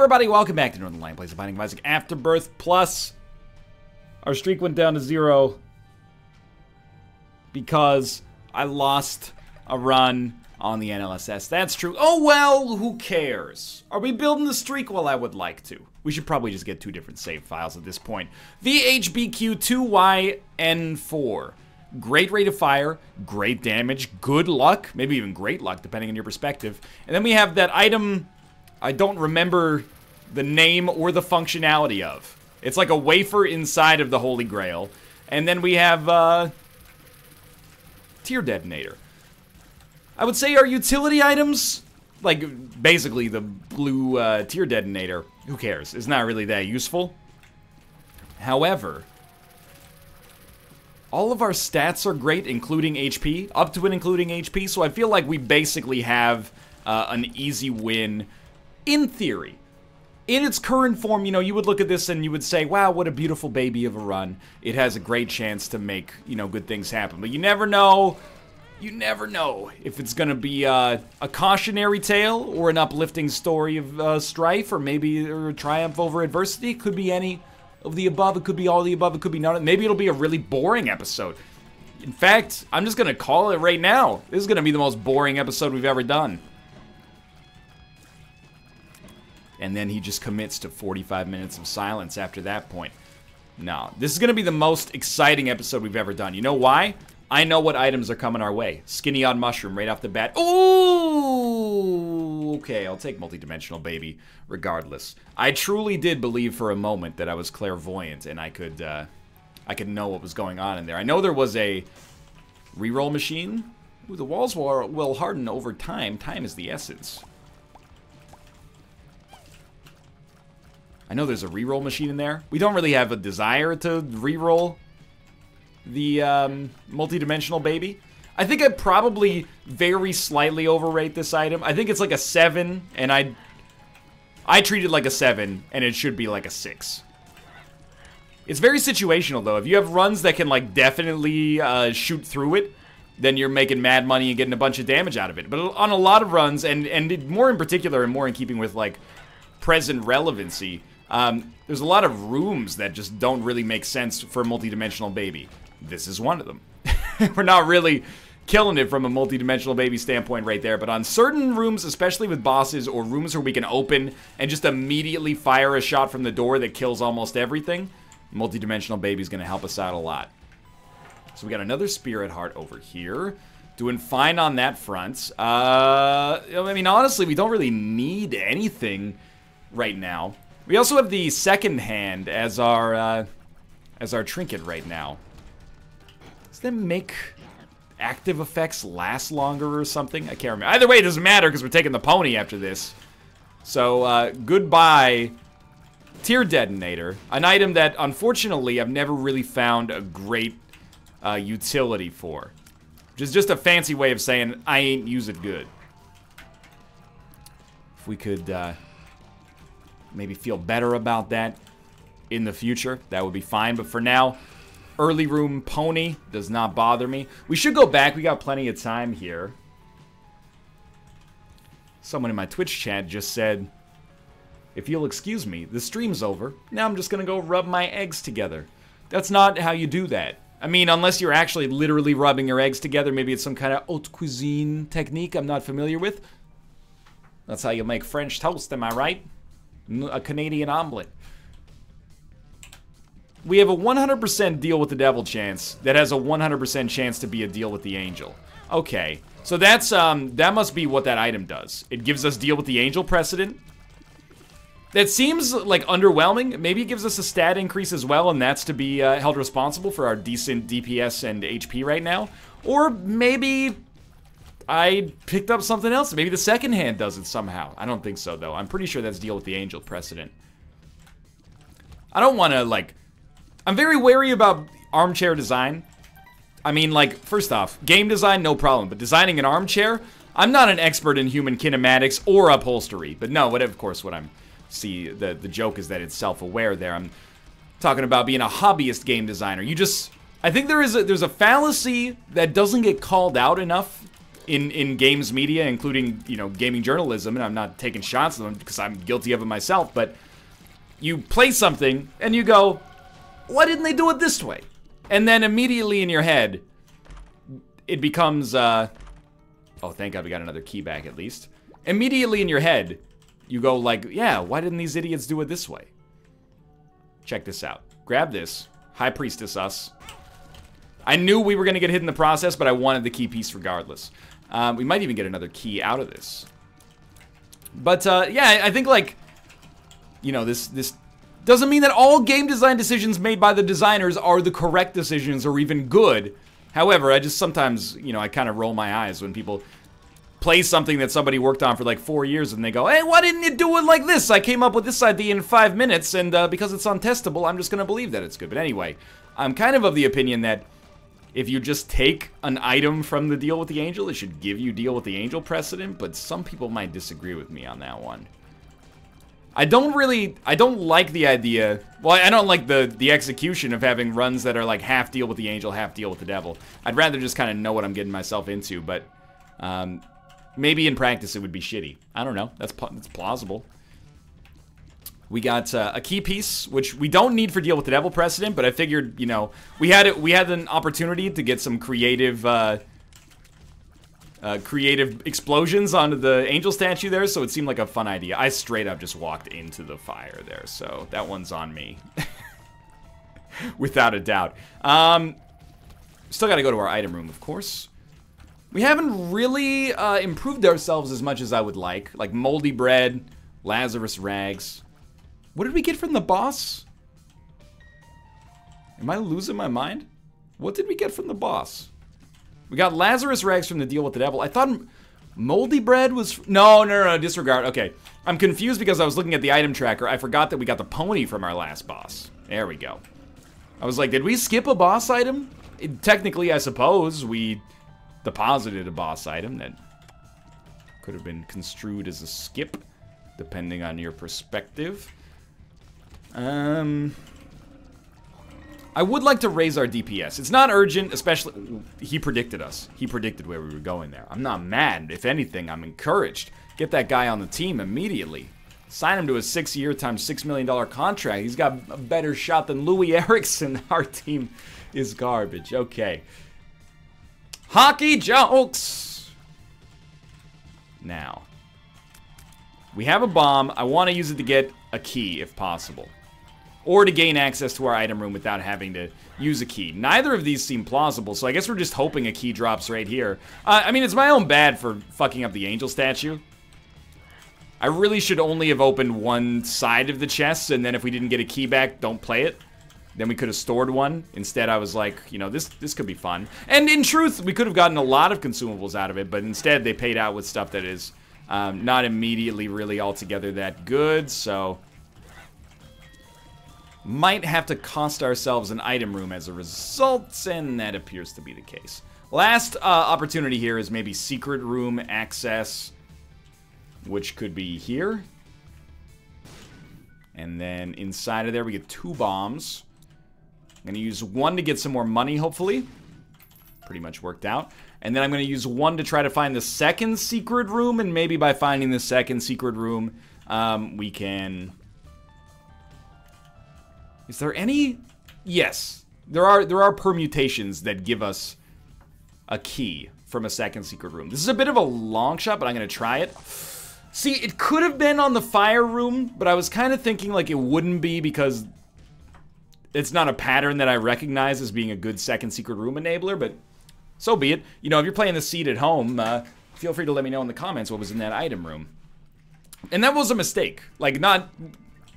everybody, welcome back to Northernlion Plays The Binding of Isaac Afterbirth Plus. Our streak went down to 0 because I lost a run on the NLSS. That's true. Oh well, who cares? Are we building the streak? Well, I would like to. We should probably just get 2 different save files at this point. VHBQ2YN4. Great rate of fire, great damage, good luck, maybe even great luck, depending on your perspective. And then we have that item I don't remember the name or the functionality of. It's like a wafer inside of the Holy Grail. And then we have, Tear Detonator. I would say our utility items, like, basically the blue, Tear Detonator, who cares? It's not really that useful. However, all of our stats are great, including HP, up to and including HP, so I feel like we basically have an easy win, in theory. In its current form, you know, you would look at this and you would say, wow, what a beautiful baby of a run. It has a great chance to make, you know, good things happen. But you never know. You never know if it's going to be a cautionary tale or an uplifting story of strife or maybe a triumph over adversity. It could be any of the above. It could be all the above. It could be none of it. Maybe it'll be a really boring episode. In fact, I'm just going to call it right now. This is going to be the most boring episode we've ever done. And then he just commits to 45 minutes of silence after that point. No, this is going to be the most exciting episode we've ever done. You know why? I know what items are coming our way. Skinny Odd Mushroom right off the bat. Ooh! Okay, I'll take Multidimensional Baby regardless. I truly did believe for a moment that I was clairvoyant and I could know what was going on in there. I know there was a reroll machine. Ooh, the walls will harden over time. Time is the essence. I know there's a reroll machine in there. We don't really have a desire to reroll the multidimensional baby. I think I'd probably very slightly overrate this item. I think it's like a 7, and I treat it like a 7, and it should be like a 6. It's very situational, though. If you have runs that can, like, definitely shoot through it, then you're making mad money and getting a bunch of damage out of it. But on a lot of runs, and more in particular, and more in keeping with, like, present relevancy, there's a lot of rooms that just don't really make sense for a multidimensional baby. This is one of them. We're not really killing it from a multidimensional baby standpoint right there, but on certain rooms, especially with bosses or rooms where we can open and just immediately fire a shot from the door that kills almost everything, multidimensional baby is going to help us out a lot. So we got another Spirit Heart over here. Doing fine on that front. I mean, honestly, we don't really need anything right now. We also have the second hand as our trinket right now. Does that make active effects last longer or something? I can't remember. Either way, it doesn't matter because we're taking the pony after this. So, goodbye, Tear Detonator. An item that, unfortunately, I've never really found a great utility for. Which is just a fancy way of saying I ain't use it good. If we could maybe feel better about that in the future, that would be fine. But for now, early room pony does not bother me. We should go back. We got plenty of time here. Someone in my Twitch chat just said, if you'll excuse me, the stream's over. Now I'm just going to go rub my eggs together. That's not how you do that. I mean, unless you're actually literally rubbing your eggs together. Maybe it's some kind of haute cuisine technique I'm not familiar with. That's how you make French toast, am I right? A Canadian omelet. We have a 100% deal with the devil chance that has a 100% chance to be a deal with the angel. Okay, so that's that must be what that item does. It gives us deal with the angel precedent. That seems like underwhelming. Maybe it gives us a stat increase as well, and that's to be held responsible for our decent DPS and HP right now. Or maybe I picked up something else. Maybe the second hand does it somehow. I don't think so, though. I'm pretty sure that's deal with the angel precedent. I don't want to, like... I'm very wary about armchair design. I mean, like, first off, game design, no problem. But designing an armchair, I'm not an expert in human kinematics or upholstery. But no, of course, what I'm... See, the joke is that it's self-aware there. I'm talking about being a hobbyist game designer. You just... I think there's a fallacy that doesn't get called out enough in games media, including, you know, gaming journalism, and I'm not taking shots at them because I'm guilty of it myself, but you play something and you go, why didn't they do it this way? And then immediately in your head, it becomes, oh, thank God we got another key back at least. Immediately in your head, you go like, yeah, why didn't these idiots do it this way? Check this out. Grab this. High Priestess us. I knew we were going to get hit in the process, but I wanted the key piece regardless. We might even get another key out of this. But, yeah, I think, like, you know, this doesn't mean that all game design decisions made by the designers are the correct decisions or even good. However, I just sometimes, you know, I kind of roll my eyes when people play something that somebody worked on for like 4 years and they go, hey, why didn't you do it like this? I came up with this idea in 5 minutes, and because it's untestable, I'm just going to believe that it's good. But anyway, I'm kind of the opinion that if you just take an item from the Deal with the Angel, it should give you Deal with the Angel precedent, but some people might disagree with me on that one. I don't like the idea, well, I don't like the execution of having runs that are like half Deal with the Angel, half Deal with the Devil. I'd rather just kind of know what I'm getting myself into, but maybe in practice it would be shitty. I don't know, that's plausible. We got a key piece, which we don't need for Deal with the Devil precedent, but I figured, you know, we had an opportunity to get some creative explosions onto the angel statue there, so it seemed like a fun idea. I straight up just walked into the fire there, so that one's on me. Without a doubt. Still gotta go to our item room, of course. We haven't really improved ourselves as much as I would like moldy bread, Lazarus rags. What did we get from the boss? Am I losing my mind? What did we get from the boss? We got Lazarus rags from the Deal with the Devil. I thought moldy bread was... No, disregard. Okay. I'm confused because I was looking at the item tracker. I forgot that we got the pony from our last boss. There we go. I was like, did we skip a boss item? Technically, I suppose we deposited a boss item that could have been construed as a skip, depending on your perspective. I would like to raise our DPS. It's not urgent, especially... He predicted us. He predicted where we were going there. I'm not mad. If anything, I'm encouraged. Get that guy on the team immediately. Sign him to a 6-year times $6 million contract. He's got a better shot than Louis Erickson. Our team is garbage. Okay. Hockey jokes! Now. We have a bomb. I want to use it to get a key, if possible. Or to gain access to our item room without having to use a key. Neither of these seem plausible, so I guess we're just hoping a key drops right here. I mean, it's my own bad for fucking up the angel statue. I really should only have opened one side of the chest, and then if we didn't get a key back, don't play it. Then we could have stored one. Instead, I was like, you know, this could be fun. And in truth, we could have gotten a lot of consumables out of it, but instead they paid out with stuff that is not immediately really altogether that good, so... Might have to cost ourselves an item room as a result, and that appears to be the case. Last opportunity here is maybe secret room access, which could be here. And then inside of there we get 2 bombs. I'm going to use 1 to get some more money, hopefully. Pretty much worked out. And then I'm going to use 1 to try to find the second secret room, and maybe by finding the second secret room, we can... Is there any? Yes, there are permutations that give us a key from a second secret room. This is a bit of a long shot, but I'm gonna try it. See, it could have been on the fire room, but I was kind of thinking like it wouldn't be because it's not a pattern that I recognize as being a good second secret room enabler, but so be it. You know, if you're playing the seed at home, feel free to let me know in the comments what was in that item room. And that was a mistake. Like,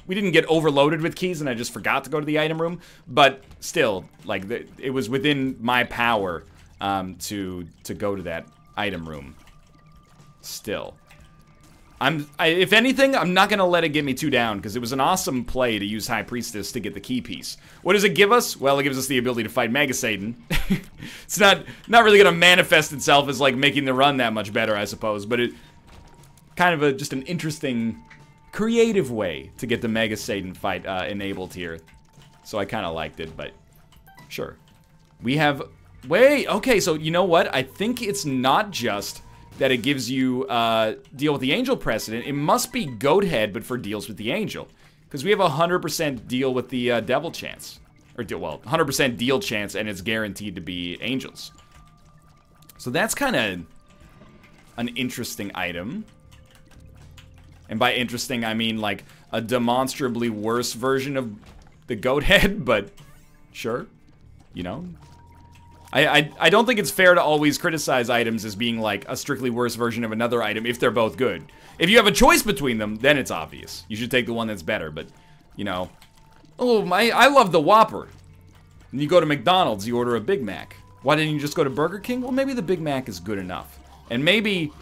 we didn't get overloaded with keys and I just forgot to go to the item room, but still, like, it was within my power to go to that item room. Still. If anything, I'm not gonna let it get me too down, because it was an awesome play to use High Priestess to get the key piece. What does it give us? Well, it gives us the ability to fight Mega Satan. It's not really gonna manifest itself as, like, making the run that much better, I suppose, but it kind of just an interesting... creative way to get the Mega Satan fight enabled here. So I kind of liked it, but sure. We have Wait, okay, so you know what? I think it's not just that it gives you deal with the angel precedent. It must be goat head, but for deals with the angel. Because we have a 100% deal with the devil chance. Or, well, 100% deal chance, and it's guaranteed to be angels. So that's kind of an interesting item. And by interesting, I mean like a demonstrably worse version of the goat head, but sure, you know. I don't think it's fair to always criticize items as being like a strictly worse version of another item if they're both good. If you have a choice between them, then it's obvious. You should take the one that's better, but, you know. Oh, I love the Whopper. And you go to McDonald's, you order a Big Mac. Why didn't you just go to Burger King? Well, maybe the Big Mac is good enough. And maybe,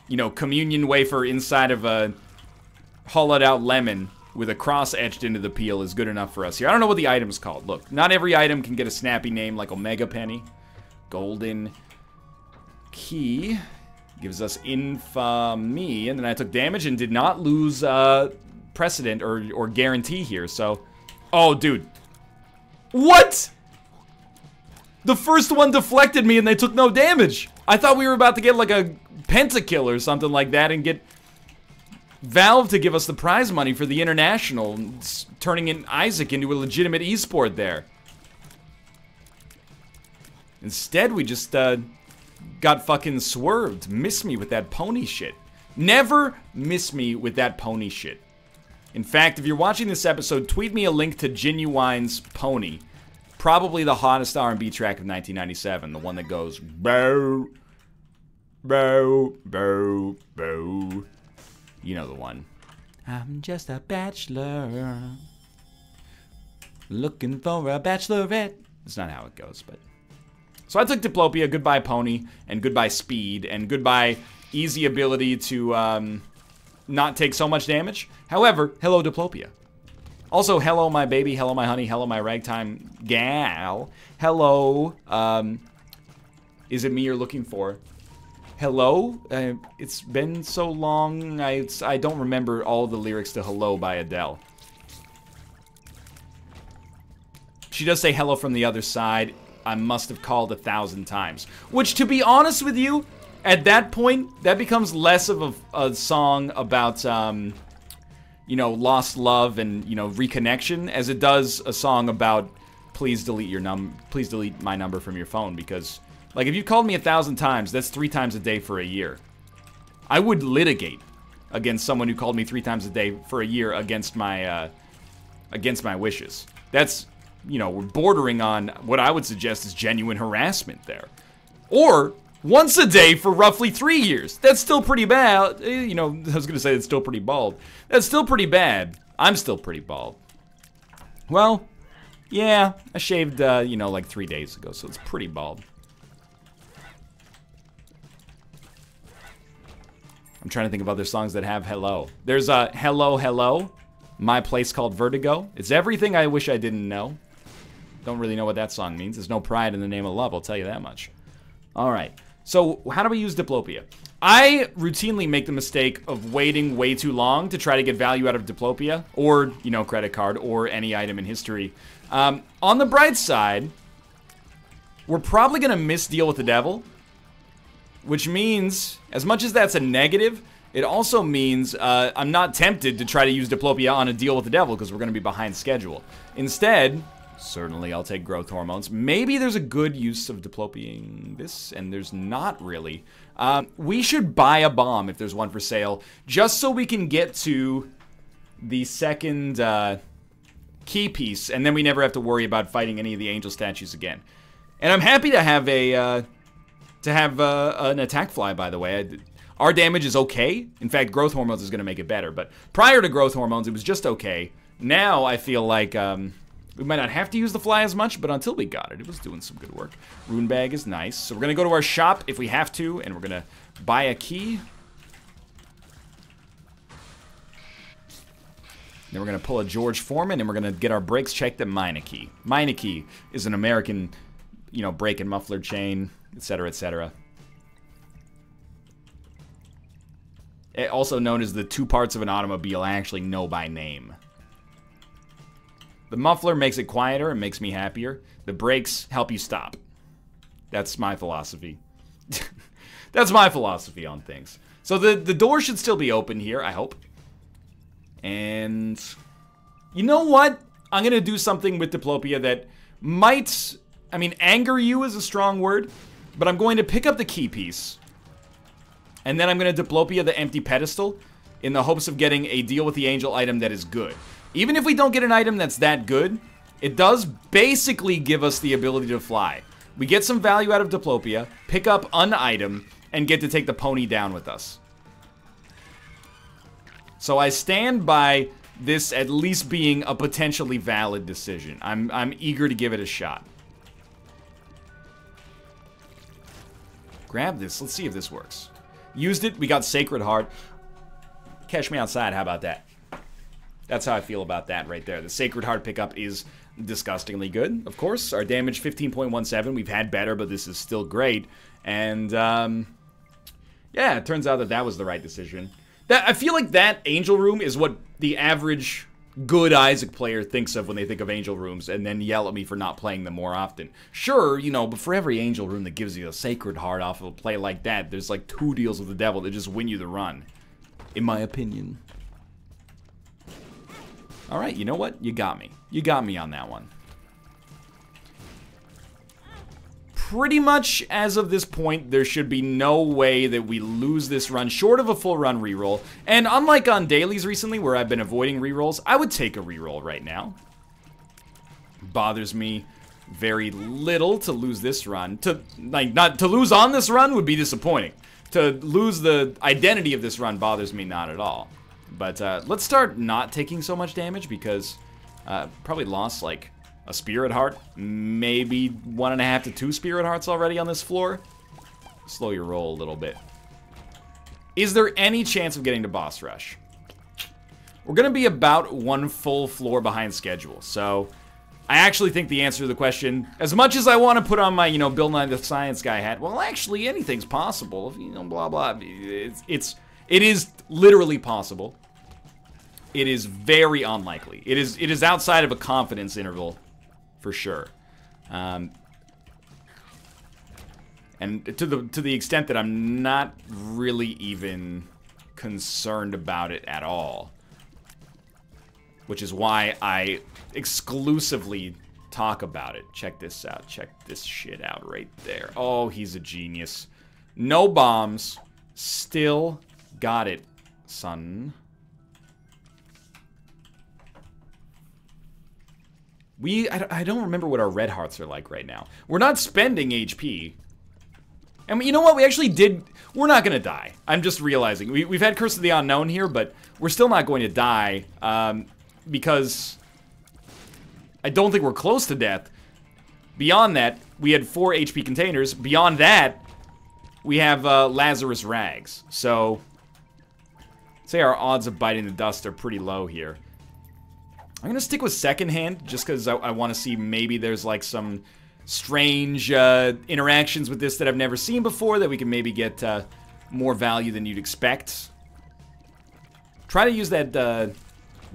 you know, communion wafer inside of a hollowed out lemon with a cross etched into the peel is good enough for us here. I don't know what the item's called. Look, not every item can get a snappy name like Omega Penny. Golden Key gives us infamy, and then I took damage and did not lose precedent or guarantee here, so... Oh, dude. What? The first one deflected me and they took no damage. I thought we were about to get like a pentakill or something like that and get Valve to give us the prize money for the international, turning in Isaac into a legitimate esport there. Instead, we just got fucking swerved. Miss me with that pony shit. Never miss me with that pony shit. In fact, if you're watching this episode, tweet me a link to Genuine's Pony. Probably the hottest R&B track of 1997. The one that goes, bow, bow, bow, bow. You know the one. I'm just a bachelor, looking for a bachelorette. That's not how it goes, but... So I took Diplopia, goodbye Pony, and goodbye Speed, and goodbye easy ability to not take so much damage. However, hello Diplopia. Also, hello my baby, hello my honey, hello my ragtime gal. Hello, is it me you're looking for? Hello? It's been so long, I don't remember all the lyrics to Hello by Adele. She does say hello from the other side. I must have called 1,000 times. Which, to be honest with you, at that point, that becomes less of a song about, you know, lost love and, you know, reconnection, as it does a song about please delete my number from your phone, because, like, if you called me 1,000 times, that's 3 times a day for a year. I would litigate against someone who called me 3 times a day for a year against my wishes. That's... You know, we're bordering on what I would suggest is genuine harassment there. Or, once a day for roughly 3 years. That's still pretty bad. You know, I was going to say it's still pretty bald. That's still pretty bad. I'm still pretty bald. Well, yeah, I shaved, you know, like 3 days ago, so it's pretty bald. I'm trying to think of other songs that have hello. There's Hello, Hello, My Place Called Vertigo. It's everything I wish I didn't know. Don't really know what that song means. There's no pride in the name of love, I'll tell you that much. Alright, so how do we use Diplopia? I routinely make the mistake of waiting way too long to try to get value out of Diplopia, or, you know, credit card, or any item in history. On the bright side, we're probably gonna miss Deal with the Devil, which means, as much as that's a negative, it also means I'm not tempted to try to use Diplopia on a Deal with the Devil, because we're gonna be behind schedule. Instead... Certainly, I'll take growth hormones. Maybe there's a good use of Diplopiaing this, and there's not really. We should buy a bomb if there's one for sale, just so we can get to the second key piece, and then we never have to worry about fighting any of the angel statues again. And I'm happy to have an attack fly, by the way. Our damage is okay. In fact, growth hormones is going to make it better. But prior to growth hormones, it was just okay. Now I feel like... we might not have to use the fly as much, but until we got it, it was doing some good work. Rune bag is nice. So we're going to go to our shop if we have to, and we're going to buy a key. Then we're going to pull a George Foreman, and we're going to get our brakes checked at Meineke. Meineke is an American, you know, brake and muffler chain, etc., etc. Also known as the 2 parts of an automobile I actually know by name. The muffler makes it quieter and makes me happier. The brakes help you stop. That's my philosophy. That's my philosophy on things. So the door should still be open here, I hope. And you know what? I'm going to do something with Diplopia that might, I mean, anger you is a strong word, but I'm going to pick up the key piece. And then I'm going to Diplopia the empty pedestal in the hopes of getting a deal with the angel item that is good. Even if we don't get an item that's that good, it does basically give us the ability to fly. We get some value out of Diplopia, pick up an item, and get to take the pony down with us. So I stand by this at least being a potentially valid decision. I'm eager to give it a shot. Grab this. Let's see if this works. Used it. We got Sacred Heart. Catch me outside. How about that? That's how I feel about that right there. The Sacred Heart pickup is disgustingly good, of course. Our damage, 15.17. We've had better, but this is still great. And, yeah, it turns out that that was the right decision. I feel like that Angel Room is what the average good Isaac player thinks of when they think of Angel Rooms, and then yell at me for not playing them more often. Sure, you know, but for every Angel Room that gives you a Sacred Heart off of a play like that, there's like 2 deals with the devil that just win you the run. In my opinion. Alright, you know what? You got me. You got me on that one. Pretty much as of this point, there should be no way that we lose this run short of a full run reroll. And unlike on dailies recently where I've been avoiding rerolls, I would take a reroll right now. Bothers me very little to lose this run. Not to lose on this run would be disappointing. To lose the identity of this run bothers me not at all. But let's start not taking so much damage because probably lost like a Spirit Heart, maybe 1.5 to 2 Spirit Hearts already on this floor. Slow your roll a little bit. Is there any chance of getting to boss rush? We're gonna be about 1 full floor behind schedule, so I actually think the answer to the question, as much as I want to put on my, you know, Bill Nye the Science Guy hat, well, actually, anything's possible, you know, blah, blah. It is literally possible. It is very unlikely. It is outside of a confidence interval, for sure. And to the extent that I'm not really even concerned about it at all. Which is why I exclusively talk about it. Check this out. Check this shit out right there. Oh, he's a genius. No bombs. Still got it, son. I don't remember what our red hearts are like right now. We're not spending HP. And you know what? We actually did. We're not going to die. I'm just realizing. We've had Curse of the Unknown here, but we're still not going to die. Because I don't think we're close to death. Beyond that, we had 4 HP containers. Beyond that, we have Lazarus Rags. So, I'd say our odds of biting the dust are pretty low here. I'm going to stick with second hand, just because I want to see maybe there's like some strange interactions with this that I've never seen before that we can maybe get more value than you'd expect. Try to use that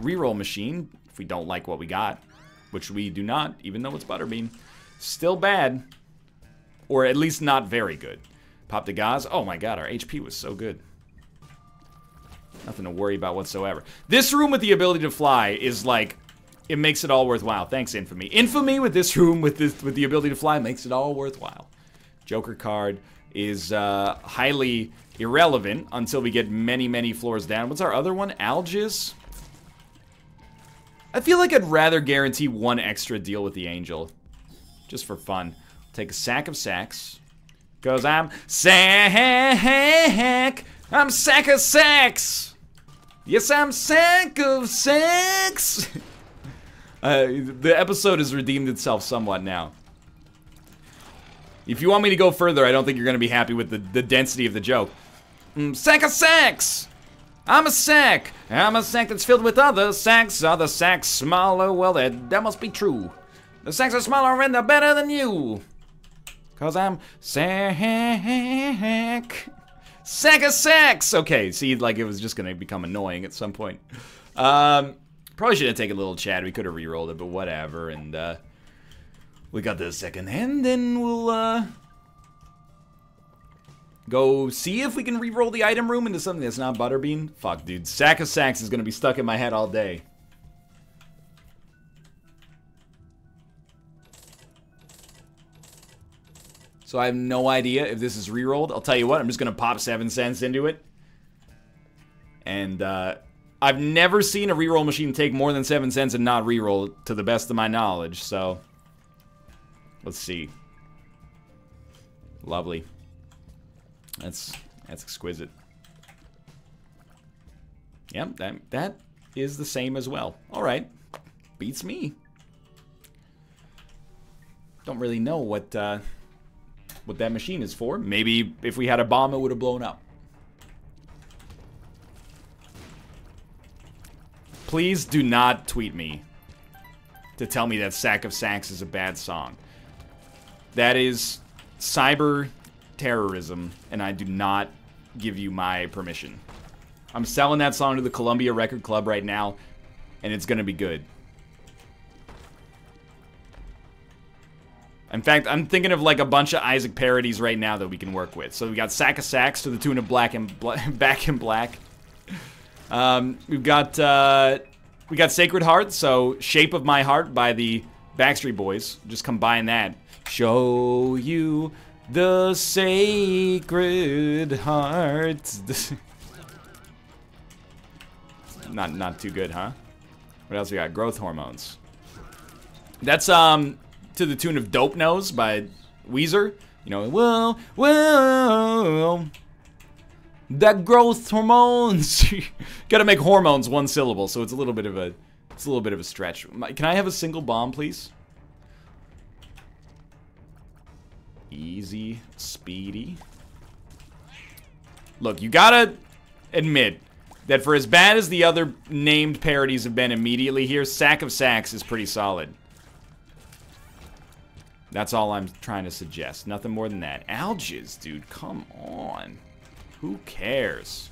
reroll machine if we don't like what we got, which we do not, even though it's Butterbean. Still bad, or at least not very good. Pop the gauze. Oh my god, our HP was so good. Nothing to worry about whatsoever. This room with the ability to fly is like, it makes it all worthwhile. Thanks, Infamy. Infamy with this room with the ability to fly makes it all worthwhile. Joker card is highly irrelevant until we get many, many floors down. What's our other one? Algis? I feel like I'd rather guarantee 1 extra deal with the Angel. Just for fun. Take a sack of sacks. Because I'm sack. I'm sack of sacks. Yes, I'm sack of sacks. The episode has redeemed itself somewhat now. If you want me to go further, I don't think you're going to be happy with the density of the joke. Sack of sacks. I'm a sack. I'm a sack that's filled with other sacks. Are the sacks smaller? Well, that must be true. The sacks are smaller and they're better than you. Cause I'm sack. Sack of sacks! Okay, see, like it was just gonna become annoying at some point. Probably should have taken a little chat. We could have re-rolled it, but whatever. And we got the second hand, and we'll go see if we can re-roll the item room into something that's not Butterbean. Fuck, dude. Sack of Sacks is gonna be stuck in my head all day. So I have no idea if this is re-rolled. I'll tell you what, I'm just gonna pop 7 cents into it. And, I've never seen a reroll machine take more than 7 cents and not reroll it, to the best of my knowledge, so... Let's see. Lovely. That's exquisite. Yep, that is the same as well. Alright. Beats me. Don't really know what that machine is for. Maybe if we had a bomb, it would have blown up. Please do not tweet me to tell me that Sack of Sacks is a bad song. That is cyber terrorism, and I do not give you my permission. I'm selling that song to the Columbia Record Club right now, and it's gonna be good. In fact, I'm thinking of like a bunch of Isaac parodies right now that we can work with. So we got Sack of Sacks to the tune of Back in Black. We got Sacred Heart, so Shape of My Heart by the Backstreet Boys. Just combine that. Show you the Sacred Heart. Not too good, huh? What else we got? Growth Hormones. That's to the tune of Dope Nose by Weezer. You know, whoa, whoa. That growth hormones. Gotta make hormones one syllable, so it's a little bit of a stretch. Can I have a single bomb, please? Easy, speedy. Look, you gotta admit that for as bad as the other named parodies have been immediately here, Sack of Sacks is pretty solid. That's all I'm trying to suggest. Nothing more than that. Alges, dude, come on. Who cares?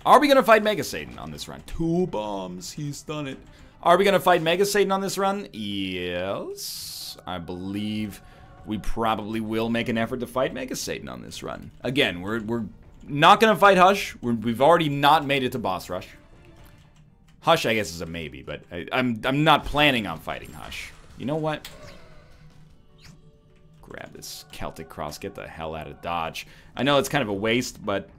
Are we gonna fight Mega Satan on this run? 2 bombs, he's done it. Are we gonna fight Mega Satan on this run? Yes. I believe we probably will make an effort to fight Mega Satan on this run. Again, we're not gonna fight Hush. We've already not made it to boss rush. Hush, I guess, is a maybe, but I'm not planning on fighting Hush. You know what? Grab this Celtic Cross, get the hell out of Dodge. I know it's kind of a waste, but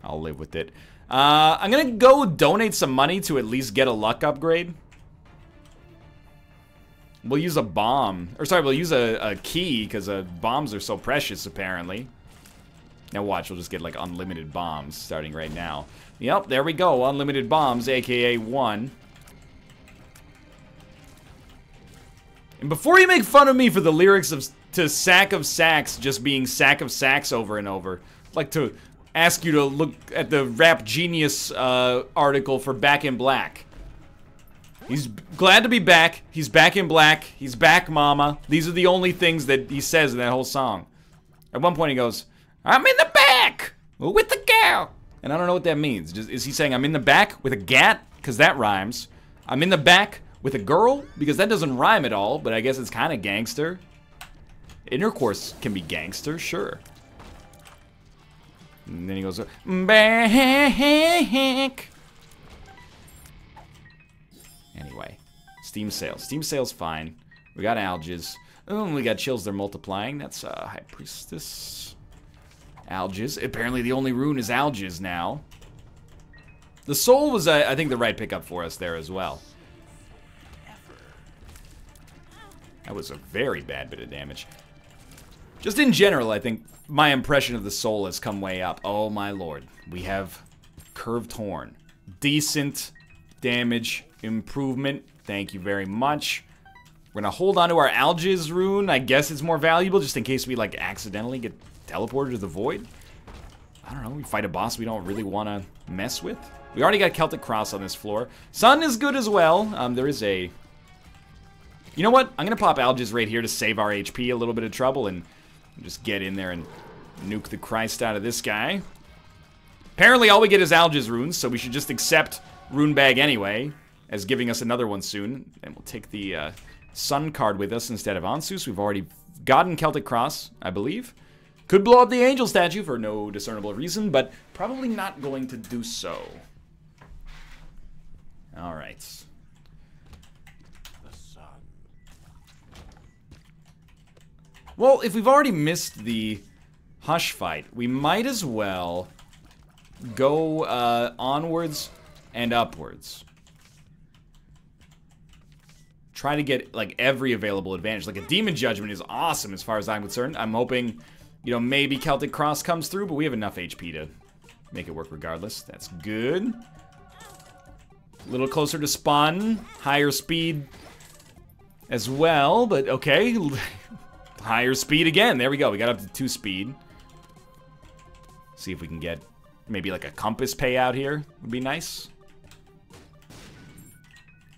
I'll live with it. I'm gonna go donate some money to at least get a luck upgrade. We'll use a bomb, or sorry, we'll use a key, because bombs are so precious, apparently. Now watch, we'll just get like unlimited bombs starting right now. Yep, there we go, unlimited bombs, aka 1. And before you make fun of me for the lyrics to Sack of Sacks just being Sack of Sacks over and over, I'd like to ask you to look at the Rap Genius article for Back in Black. He's glad to be back. He's back in black. He's back, mama. These are the only things that he says in that whole song. At one point he goes, I'm in the back with the gal. And I don't know what that means. Is he saying I'm in the back with a gat? Because that rhymes. I'm in the back with a girl? Because that doesn't rhyme at all, but I guess it's kind of gangster. Intercourse can be gangster, sure. And then he goes, back. Anyway, Steam sales. Steam sales fine. We got Alges. Oh, we got Chills, they're multiplying. That's High Priestess. Alges. Apparently the only rune is Alges now. The Soul was, I think, the right pickup for us there as well. That was a very bad bit of damage. Just in general, I think my impression of the Soul has come way up. Oh my lord. We have Curved Horn. Decent damage improvement. Thank you very much. We're gonna hold on to our Alges rune. I guess it's more valuable just in case we like accidentally get teleported to the void. I don't know. We fight a boss we don't really want to mess with. We already got Celtic Cross on this floor. Sun is good as well. There is a... You know what? I'm going to pop Alges right here to save our HP a little bit of trouble and just get in there and nuke the Christ out of this guy. Apparently all we get is Alges runes, so we should just accept Rune Bag anyway, as giving us another one soon. And we'll take the Sun card with us instead of Ansus. We've already gotten Celtic Cross, I believe. Could blow up the angel statue for no discernible reason, but probably not going to do so. All right. The sun. Well, if we've already missed the Hush fight, we might as well go onwards and upwards. Try to get, like, every available advantage. Like, a Demon Judgment is awesome as far as I'm concerned. I'm hoping, you know, maybe Celtic Cross comes through, but we have enough HP to make it work regardless. That's good. A little closer to spawn. Higher speed as well, but okay. Higher speed again. There we go. We got up to 2 speed. See if we can get maybe like a compass payout here. Would be nice.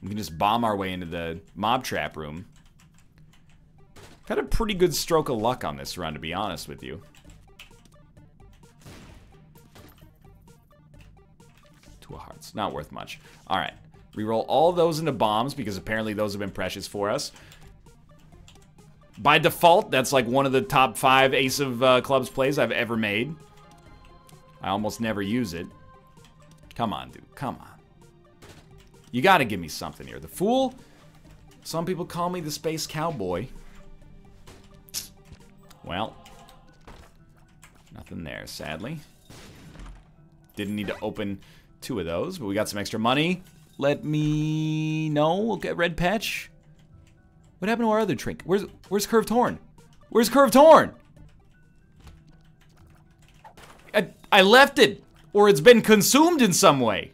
We can just bomb our way into the mob trap room. Had a pretty good stroke of luck on this run, to be honest with you. 2 of hearts. Not worth much. Alright. Reroll all those into bombs, because apparently those have been precious for us. By default, that's like one of the top 5 Ace of Clubs plays I've ever made. I almost never use it. Come on, dude. Come on. You gotta give me something here. The Fool? Some people call me the Space Cowboy. Well. Nothing there, sadly. Didn't need to open 2 of those, but we got some extra money. Let me know. We'll get Red Patch. What happened to our other trinket? Where's Curved Horn? Where's Curved Horn? I left it, or it's been consumed in some way.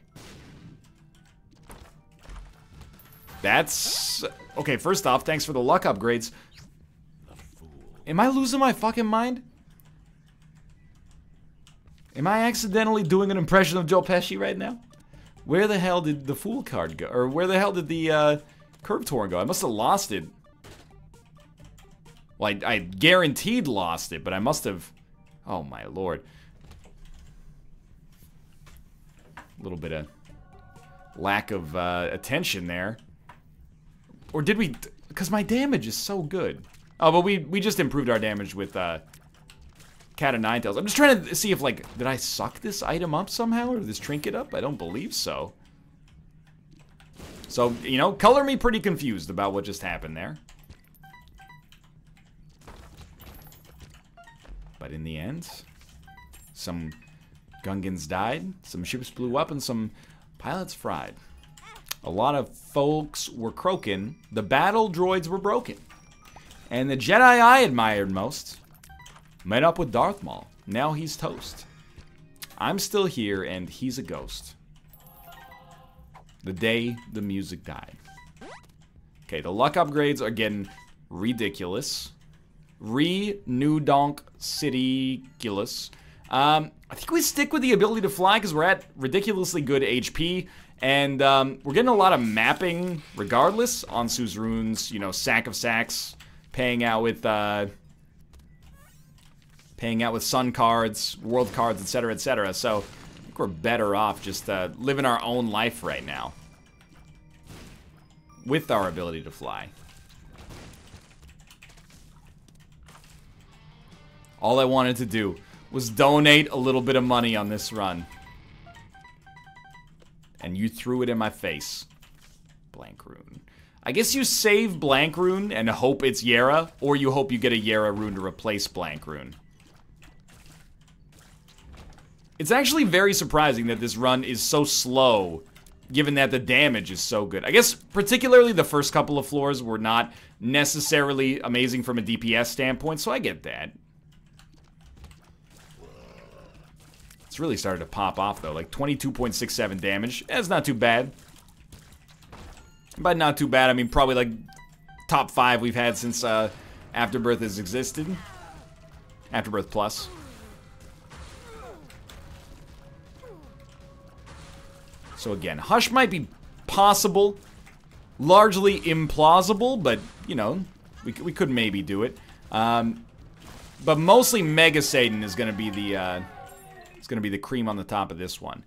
That's... Okay, first off, thanks for the luck upgrades. Am I losing my fucking mind? Am I accidentally doing an impression of Joe Pesci right now? Where the hell did the Fool card go? Or where the hell did the Curved Horn go? I must have lost it. Well, I guaranteed lost it, but I must have... Oh my lord. A little bit of lack of attention there. Or did we... Because my damage is so good. Oh, but we just improved our damage with Cat of Nine Tails. I'm just trying to see if, like, did I suck this item up somehow? Or this trinket up? I don't believe so. So, you know, color me pretty confused about what just happened there. But in the end, some Gungans died, some ships blew up, and some pilots fried. A lot of folks were croaking. The battle droids were broken. And the Jedi I admired most met up with Darth Maul. Now he's toast. I'm still here, and he's a ghost. The day the music died. Okay, the luck upgrades are getting ridiculous. New Donk City-culous. I think we stick with the ability to fly because we're at ridiculously good HP. And we're getting a lot of mapping regardless on Suzerain's, you know, Sack of Sacks. Paying out with Sun cards, World cards, etc., etc. So I think we're better off just living our own life right now. With our ability to fly. All I wanted to do was donate a little bit of money on this run. And you threw it in my face. Blank rune. I guess you save blank rune and hope it's Yera, or you hope you get a Yera rune to replace blank rune. It's actually very surprising that this run is so slow, given that the damage is so good. I guess particularly the first couple of floors were not necessarily amazing from a DPS standpoint, so I get that. It's really started to pop off, though. Like, 22.67 damage. That's not too bad. By not too bad, I mean probably, like, top 5 we've had since Afterbirth has existed. Afterbirth Plus. So, again, Hush might be possible. Largely implausible, but, you know, we could maybe do it. But mostly Mega Satan is going to be the... It's going to be the cream on the top of this one.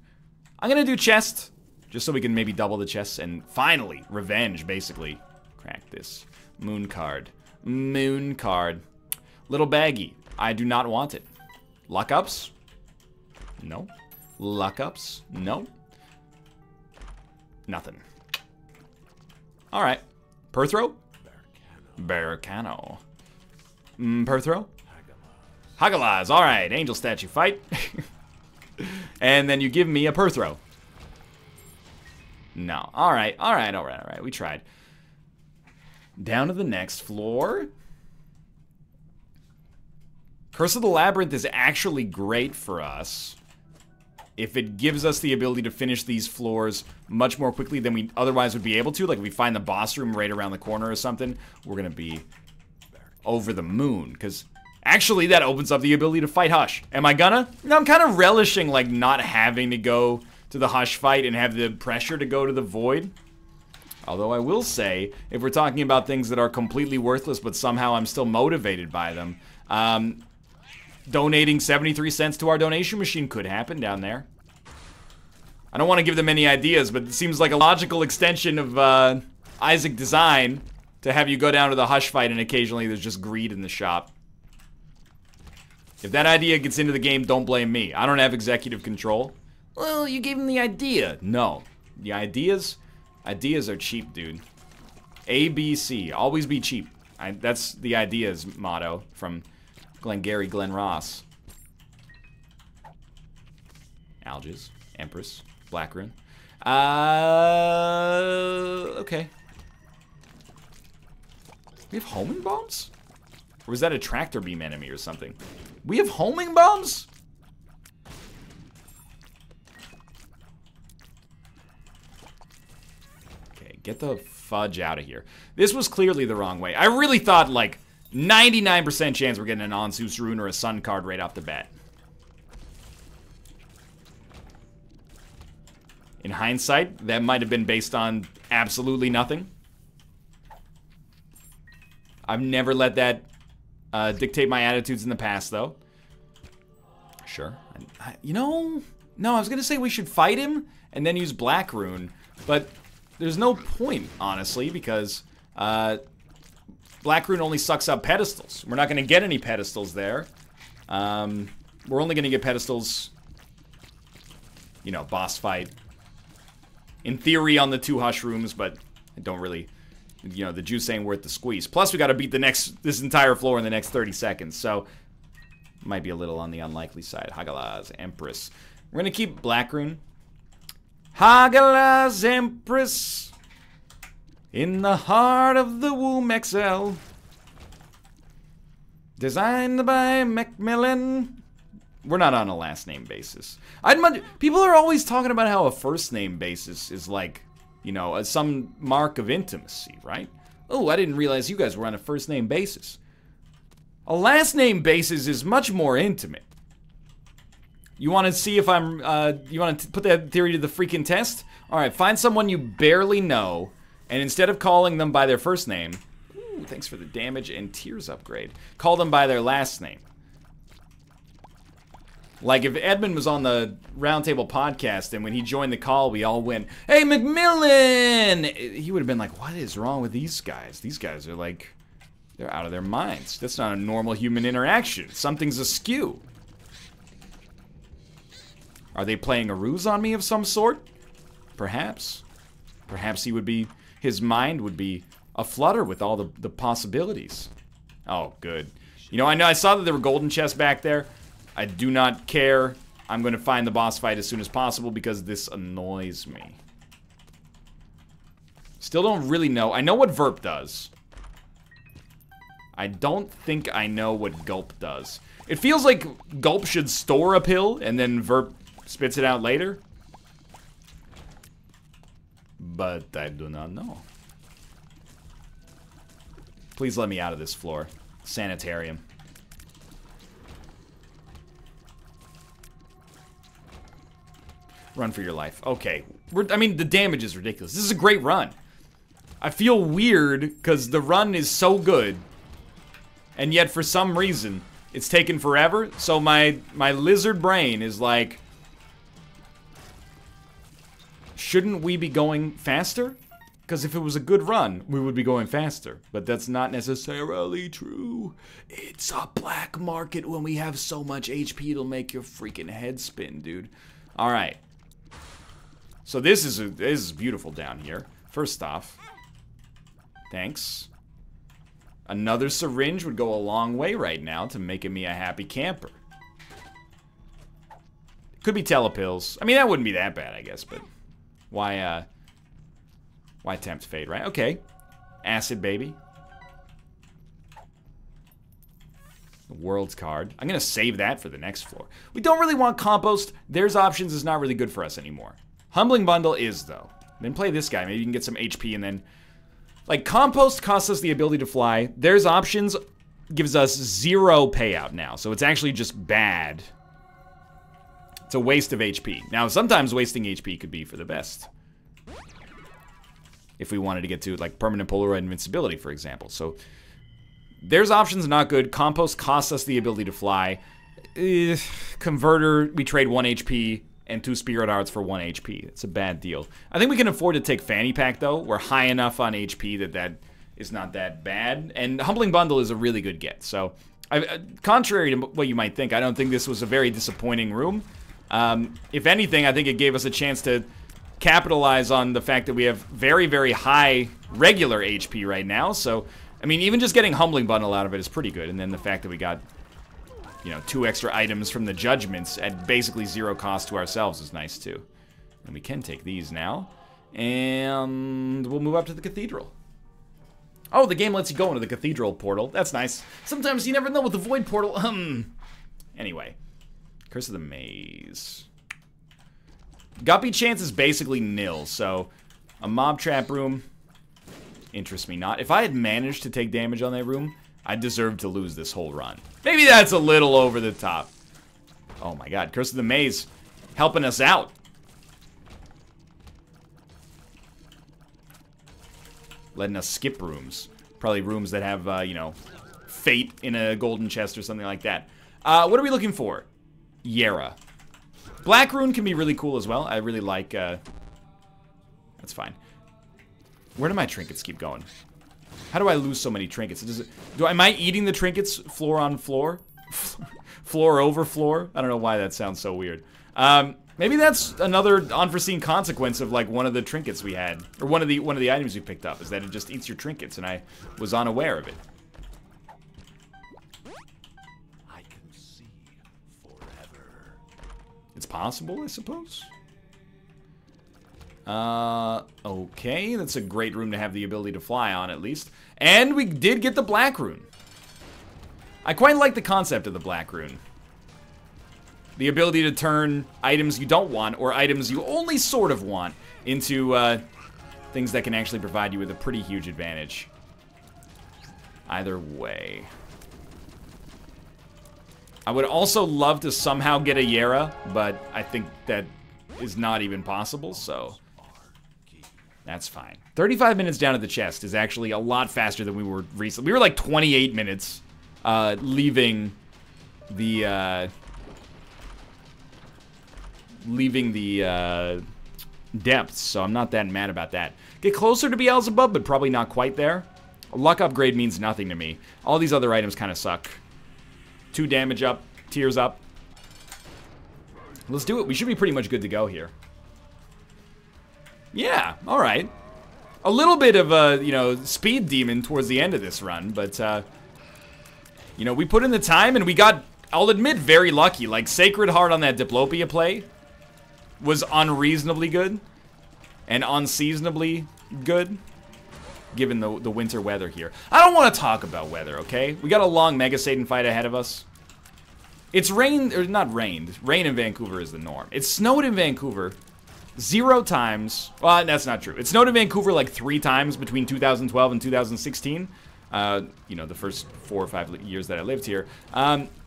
I'm going to do chest, just so we can maybe double the chests, and finally, revenge, basically. Crack this. Moon card. Moon card. Little baggy. I do not want it. Luck ups? No. Luck ups? No. Nothing. Alright. Perthrow? Barricano. Perthrow? Hagalaz. Alright. Angel statue fight. And then you give me a Perthrow. No. Alright. Alright. We tried. Down to the next floor. Curse of the Labyrinth is actually great for us if it gives us the ability to finish these floors much more quickly than we otherwise would be able to. Like, if we find the boss room right around the corner or something, we're gonna be over the moon. Because actually, that opens up the ability to fight Hush. Am I gonna? No, I'm kind of relishing, like, not having to go to the Hush fight and have the pressure to go to the Void. Although I will say, if we're talking about things that are completely worthless, but somehow I'm still motivated by them, donating 73 cents to our donation machine could happen down there. I don't want to give them any ideas, but it seems like a logical extension of Isaac design to have you go down to the Hush fight and occasionally there's just greed in the shop. If that idea gets into the game, don't blame me. I don't have executive control. Well, you gave him the idea. No. The ideas are cheap, dude. ABC. Always be cheap. That's the ideas motto from Glengarry Glen Ross. Alges. Empress. Black Rune. Okay. We have homing bombs? Or was that a tractor beam enemy or something? We have homing bombs? Okay, get the fudge out of here. This was clearly the wrong way. I really thought, like, 99% chance we're getting an Ansus Rune or a Sun card right off the bat. In hindsight, that might have been based on absolutely nothing. I've never let that dictate my attitudes in the past, though. Sure. You know, no, I was going to say we should fight him and then use Black Rune, but there's no point, honestly, because Black Rune only sucks up pedestals. We're not going to get any pedestals there. We're only going to get pedestals, you know, boss fight. In theory on the 2 Hush rooms, but I don't really, you know, the juice ain't worth the squeeze. Plus, we got to beat this entire floor in the next 30 seconds, so might be a little on the unlikely side. Hagalaz, Empress. We're going to keep Black Rune. Hagalaz, Empress. In the heart of the womb XL. Designed by Macmillan. We're not on a last name basis. People are always talking about how a first name basis is like, you know, some mark of intimacy, right? Oh, I didn't realize you guys were on a first name basis. A last name basis is much more intimate. You want to see if I'm, you want to put that theory to the freaking test? Alright, find someone you barely know, and instead of calling them by their first name, ooh, thanks for the damage and tears upgrade, call them by their last name. Like, if Edmund was on the Roundtable podcast and when he joined the call, we all went, "Hey, Macmillan!" He would have been like, what is wrong with these guys? These guys are like, they're out of their minds. That's not a normal human interaction. Something's askew. Are they playing a ruse on me of some sort? Perhaps. Perhaps his mind would be aflutter with all the possibilities. Oh, good. You know, I saw that there were golden chests back there. I do not care. I'm going to find the boss fight as soon as possible because this annoys me. Still don't really know. I know what Verp does. I don't think I know what Gulp does. It feels like Gulp should store a pill and then Verp spits it out later. But I do not know. Please let me out of this floor. Sanitarium. Run for your life. Okay. I mean, the damage is ridiculous. This is a great run. I feel weird because the run is so good. And yet, for some reason, it's taken forever. So my lizard brain is like, shouldn't we be going faster? Because if it was a good run, we would be going faster. But that's not necessarily true. It's a black market when we have so much HP, it'll make your freaking head spin, dude. All right. So this is beautiful down here. First off, thanks. Another syringe would go a long way right now to making me a happy camper. Could be telepills. I mean, that wouldn't be that bad, I guess, but why tempt fate, right? Okay. Acid baby. The world's card. I'm gonna save that for the next floor. We don't really want compost. There's options is not really good for us anymore. Humbling bundle is, though. Then play this guy. Maybe you can get some HP and then... Like, compost costs us the ability to fly. There's options gives us 0 payout now. So it's actually just bad. It's a waste of HP. Now, sometimes wasting HP could be for the best. If we wanted to get to, like, permanent Polaroid invincibility, for example. So, there's options not good. Compost costs us the ability to fly. Converter, we trade 1 HP and 2 Spirit Hearts for 1 HP. It's a bad deal. I think we can afford to take Fanny Pack, though. We're high enough on HP that is not that bad. And Humbling Bundle is a really good get. So, contrary to what you might think, I don't think this was a very disappointing room. If anything, I think it gave us a chance to capitalize on the fact that we have very, very high regular HP right now. So, I mean, even just getting Humbling Bundle out of it is pretty good. And then the fact that we got, you know, 2 extra items from the Judgments at basically 0 cost to ourselves is nice, too. And we can take these now. And we'll move up to the Cathedral. Oh, the game lets you go into the Cathedral portal. That's nice. Sometimes you never know with the Void portal. Anyway. Curse of the Maze. Guppy chance is basically nil, so a mob trap room interests me not. If I had managed to take damage on that room, I deserve to lose this whole run. Maybe that's a little over the top. Oh my god, Curse of the Maze helping us out. Letting us skip rooms. Probably rooms that have, you know, fate in a golden chest or something like that. What are we looking for? Yera. Black Rune can be really cool as well. I really like, that's fine. Where do my trinkets keep going? How do I lose so many trinkets? Am I eating the trinkets floor on floor? Floor over floor? I don't know why that sounds so weird. Maybe that's another unforeseen consequence of like one of the trinkets we had, or one of the items we picked up, is that it just eats your trinkets, and I was unaware of it. I can see forever. It's possible, I suppose. Okay, that's a great room to have the ability to fly on, at least. And we did get the Black Rune. I quite like the concept of the Black Rune. The ability to turn items you don't want, or items you only sort of want, into things that can actually provide you with a pretty huge advantage. Either way. I would also love to somehow get a Yera, but I think that is not even possible, so that's fine. 35 minutes down at the chest is actually a lot faster than we were recently. We were like 28 minutes leaving the depths, so I'm not that mad about that. Get closer to Beelzebub, but probably not quite there. A luck upgrade means nothing to me. All these other items kind of suck. 2 damage up, tears up. Let's do it. We should be pretty much good to go here. Yeah, all right. A little bit of a, you know, speed demon towards the end of this run, but, you know, we put in the time and we got, I'll admit, very lucky. Like, Sacred Heart on that Diplopia play was unreasonably good and unseasonably good, given the winter weather here. I don't want to talk about weather, okay? We got a long Mega Satan fight ahead of us. It's rained, or not rained. Rain in Vancouver is the norm. It snowed in Vancouver 0 times. Well, that's not true. It snowed in Vancouver like 3 times between 2012 and 2016. You know, the first 4 or 5 years that I lived here.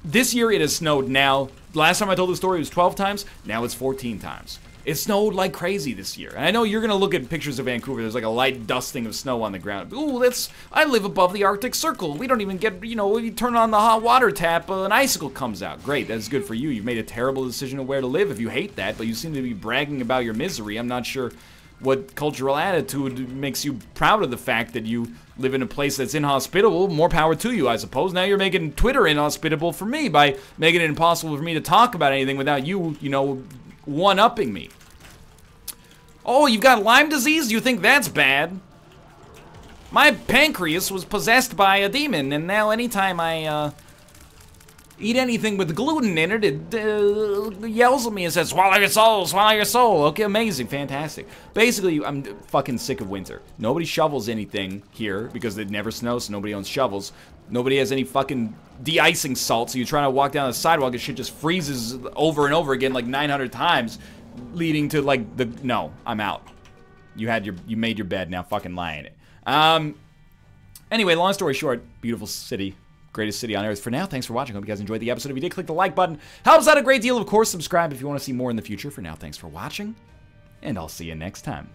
This year it has snowed now. Last time I told the story it was 12 times. Now it's 14 times. It snowed like crazy this year. And I know you're going to look at pictures of Vancouver. There's like a light dusting of snow on the ground. Ooh, I live above the Arctic Circle. We don't even get, you know, you turn on the hot water tap, an icicle comes out. Great, that's good for you. You've made a terrible decision of where to live if you hate that, but you seem to be bragging about your misery. I'm not sure what cultural attitude makes you proud of the fact that you live in a place that's inhospitable. More power to you, I suppose. Now you're making Twitter inhospitable for me by making it impossible for me to talk about anything without you, you know, one-upping me. Oh, you've got Lyme disease? You think that's bad? My pancreas was possessed by a demon, and now anytime I, eat anything with gluten in it, it yells at me and says, swallow your soul, swallow your soul. Okay, amazing, fantastic. Basically, I'm fucking sick of winter. Nobody shovels anything here because it never snows, so nobody owns shovels. Nobody has any fucking de-icing salt, so you're trying to walk down the sidewalk and shit just freezes over and over again like 900 times, leading to like the, no, I'm out. You made your bed, now fucking lie in it. Anyway, long story short, beautiful city. Greatest city on earth. For now, thanks for watching. Hope you guys enjoyed the episode. If you did, click the like button. Helps out a great deal. Of course, subscribe if you want to see more in the future. For now, thanks for watching, and I'll see you next time.